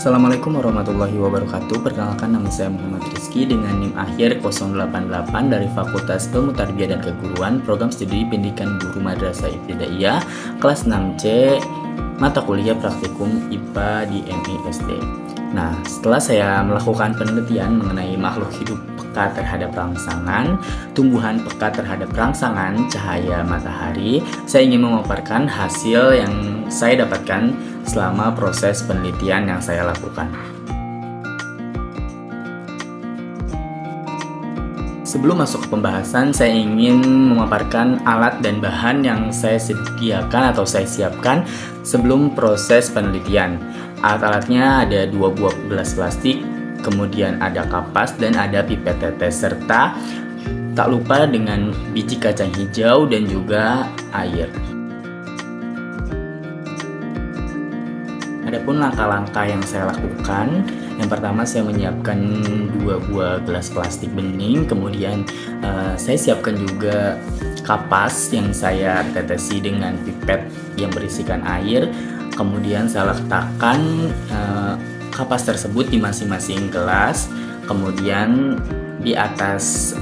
Assalamualaikum warahmatullahi wabarakatuh. Perkenalkan, nama saya Muhammad Rizky dengan NIM akhir 088 dari Fakultas Ilmu Tarbiyah dan Keguruan, Program Studi Pendidikan Guru Madrasah Ibtidaiyah, kelas 6C, mata kuliah praktikum IPA di MISD. Nah, setelah saya melakukan penelitian mengenai makhluk hidup peka terhadap rangsangan, tumbuhan peka terhadap rangsangan cahaya matahari, saya ingin memaparkan hasil yang saya dapatkan selama proses penelitian yang saya lakukan. Sebelum masuk ke pembahasan, saya ingin memaparkan alat dan bahan yang saya sediakan atau saya siapkan sebelum proses penelitian. Alat-alatnya ada 2 buah gelas plastik, kemudian ada kapas dan ada pipet tetes, serta tak lupa dengan biji kacang hijau dan juga air. Adapun langkah-langkah yang saya lakukan, yang pertama saya menyiapkan 2 buah gelas plastik bening, kemudian saya siapkan juga kapas yang saya tetesi dengan pipet yang berisikan air. Kemudian saya letakkan kapas tersebut di masing-masing gelas. Kemudian di atas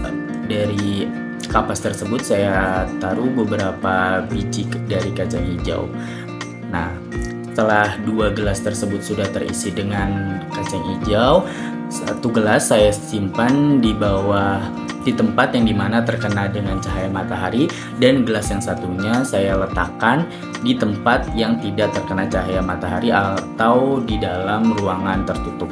dari kapas tersebut saya taruh beberapa biji dari kacang hijau. Nah, setelah 2 gelas tersebut sudah terisi dengan kacang hijau, 1 gelas saya simpan di bawah di tempat yang dimana terkena dengan cahaya matahari, dan gelas yang satunya saya letakkan di tempat yang tidak terkena cahaya matahari atau di dalam ruangan tertutup.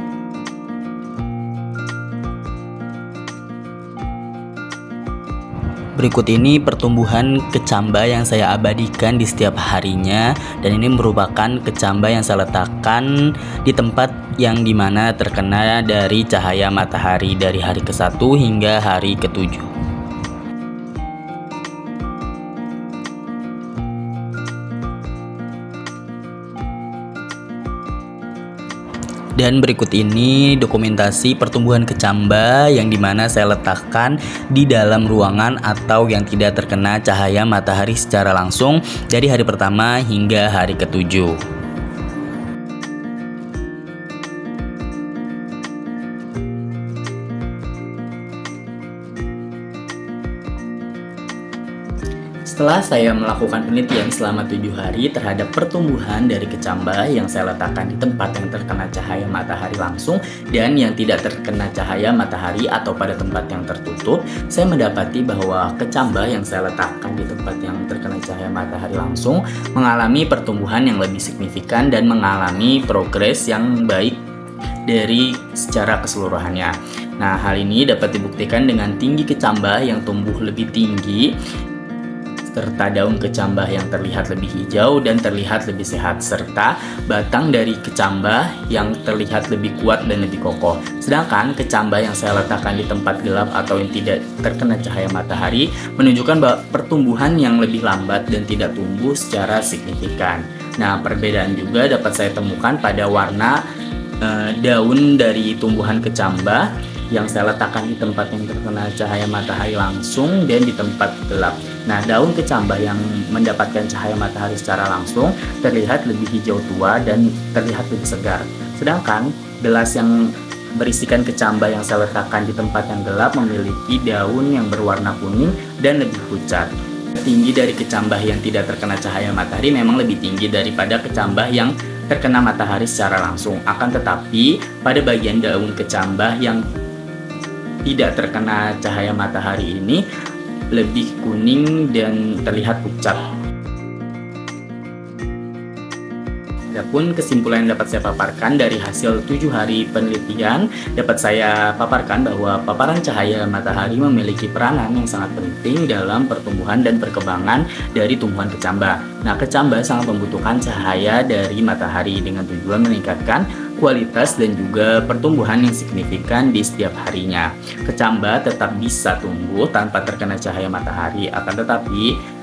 Berikut ini pertumbuhan kecamba yang saya abadikan di setiap harinya, dan ini merupakan kecamba yang saya letakkan di tempat yang dimana terkena dari cahaya matahari dari hari ke-1 hingga hari ke-7. Dan berikut ini dokumentasi pertumbuhan kecamba yang dimana saya letakkan di dalam ruangan atau yang tidak terkena cahaya matahari secara langsung dari hari pertama hingga hari ke-7. Setelah saya melakukan penelitian selama 7 hari terhadap pertumbuhan dari kecamba yang saya letakkan di tempat yang terkena cahaya matahari langsung dan yang tidak terkena cahaya matahari atau pada tempat yang tertutup, saya mendapati bahwa kecamba yang saya letakkan di tempat yang terkena cahaya matahari langsung mengalami pertumbuhan yang lebih signifikan dan mengalami progres yang baik dari secara keseluruhannya. Nah, hal ini dapat dibuktikan dengan tinggi kecamba yang tumbuh lebih tinggi, serta daun kecambah yang terlihat lebih hijau dan terlihat lebih sehat, serta batang dari kecambah yang terlihat lebih kuat dan lebih kokoh. Sedangkan kecambah yang saya letakkan di tempat gelap atau yang tidak terkena cahaya matahari menunjukkan bahwa pertumbuhan yang lebih lambat dan tidak tumbuh secara signifikan. Nah, perbedaan juga dapat saya temukan pada warna daun dari tumbuhan kecambah yang saya letakkan di tempat yang terkena cahaya matahari langsung dan di tempat gelap. Nah, daun kecambah yang mendapatkan cahaya matahari secara langsung terlihat lebih hijau tua dan terlihat lebih segar. Sedangkan gelas yang berisikan kecambah yang saya letakkan di tempat yang gelap memiliki daun yang berwarna kuning dan lebih pucat. Tinggi dari kecambah yang tidak terkena cahaya matahari memang lebih tinggi daripada kecambah yang terkena matahari secara langsung. Akan tetapi, pada bagian daun kecambah yang tidak terkena cahaya matahari ini lebih kuning dan terlihat pucat. Adapun kesimpulan yang dapat saya paparkan dari hasil 7 hari penelitian, dapat saya paparkan bahwa paparan cahaya matahari memiliki peranan yang sangat penting dalam pertumbuhan dan perkembangan dari tumbuhan kecambah. Nah, kecambah sangat membutuhkan cahaya dari matahari dengan tujuan meningkatkan kualitas dan juga pertumbuhan yang signifikan di setiap harinya. Kecambah tetap bisa tumbuh tanpa terkena cahaya matahari, akan tetapi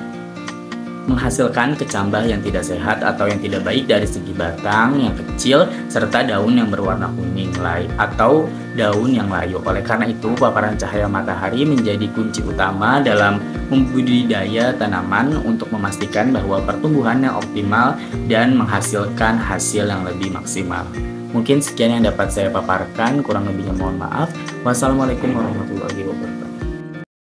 menghasilkan kecambah yang tidak sehat atau yang tidak baik dari segi batang yang kecil serta daun yang berwarna kuning atau daun yang layu. Oleh karena itu, paparan cahaya matahari menjadi kunci utama dalam membudidaya tanaman untuk memastikan bahwa pertumbuhannya optimal dan menghasilkan hasil yang lebih maksimal. Mungkin sekian yang dapat saya paparkan, kurang lebihnya mohon maaf. Wassalamualaikum warahmatullahi wabarakatuh.